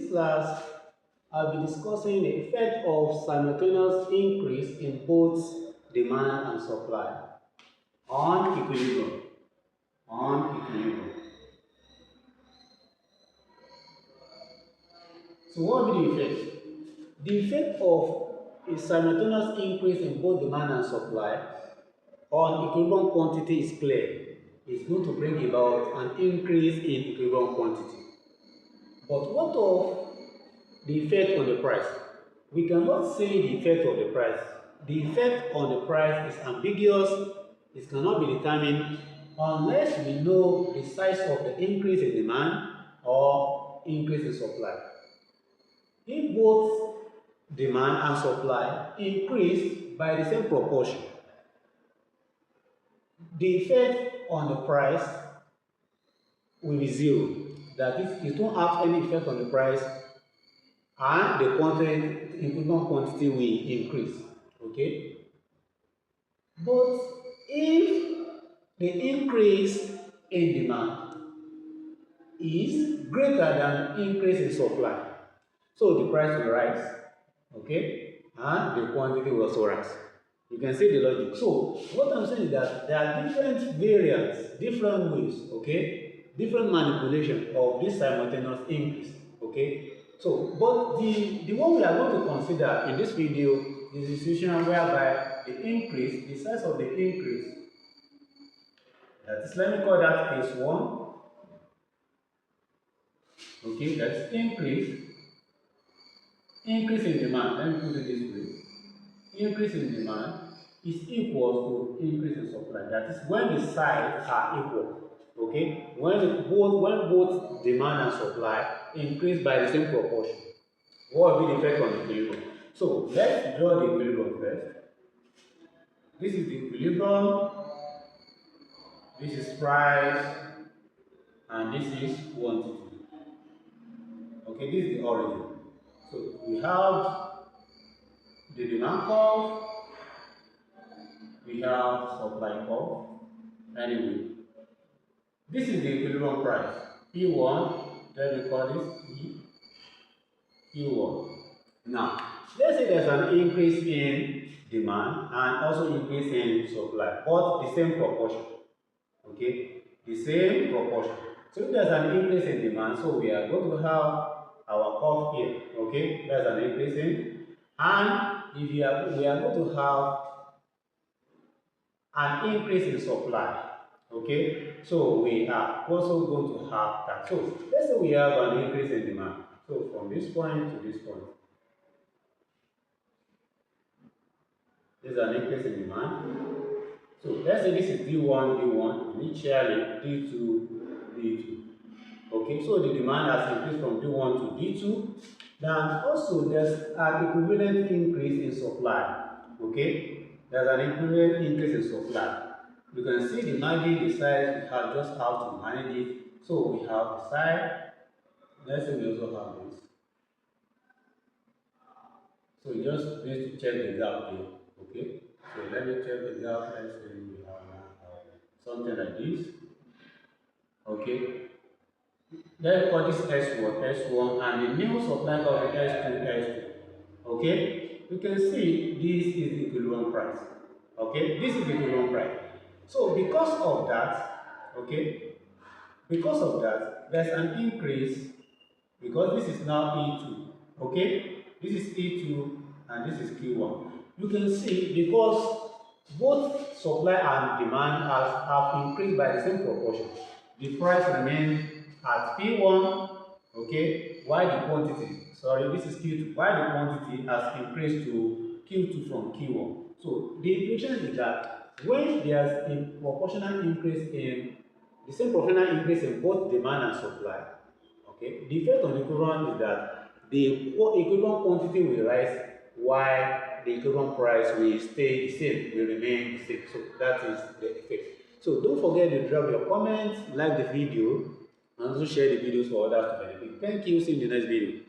this class, I'll be discussing the effect of simultaneous increase in both demand and supply on equilibrium. So what will be the effect? The effect of a simultaneous increase in both demand and supply on equilibrium quantity is clear. It's going to bring about an increase in equilibrium quantity. But what of the effect on the price? We cannot say the effect of the price. The effect on the price is ambiguous. It cannot be determined unless we know the size of the increase in demand or increase in supply. If both demand and supply increase by the same proportion, the effect on the price will be zero. That is, it won't have any effect on the price and the equilibrium quantity will increase. Okay? But if the increase in demand is greater than increase in supply, so the price will rise, okay, and the quantity will also rise. You can see the logic. So what I'm saying is that there are different variants, different ways, okay, different manipulation of this simultaneous increase, okay. So, but the one we are going to consider in this video is the situation whereby the increase, the size of the increase, that is, let me call that case 1, okay, that's increase in demand. Let me put it this way. Increase in demand is equal to increase in supply. That is when the sides are equal. Okay? When both demand and supply increase by the same proportion. What will be the effect on the equilibrium? So let's draw the equilibrium first. This is the equilibrium, this is price, and this is quantity. Okay, this is the origin. So we have the demand curve, we have supply curve. Anyway, this is the equilibrium price. P1, let me call this P1. Now, let's say there's an increase in demand and also increase in supply, but the same proportion. Okay, the same proportion. So if there's an increase in demand, so we are going to have our curve here. Okay, there's an increase in, and if we are going to have an increase in supply. Okay, so we are also going to have that. So let's say we have an increase in demand. So from this point to this point, there's an increase in demand. So let's say this is D1, initially D2, D2. Okay, so the demand has increased from D1 to D2. Then also there's an equivalent increase in supply. Okay, there's an equivalent increase in supply. You can see the margin, the size, we have just how to manage it. So we have the side. Let's say we also have this. So you just need to check the gap here. Okay, so let me check the gap. Let's say we have something like this. Okay, let's call this S1, and the new supply curve is S2. Okay, you can see this is the equilibrium price. Okay, this is the equilibrium price. So because of that, okay, there's an increase because this is now E2. Okay, this is E2 and this is Q1. You can see because both supply and demand have increased by the same proportion, the price remains at P1, okay, while the quantity, sorry, this is Q2, while the quantity has increased to Q2 from Q1. So the implication is that when there's a proportional increase in, the same proportional increase in both demand and supply, okay, the effect on the equilibrium is that the equilibrium quantity will rise while the equilibrium price will stay the same, will remain the same. So that is the effect. So don't forget to drop your comments, like the video, and also share the videos for others to benefit. Thank you. See you in the next video.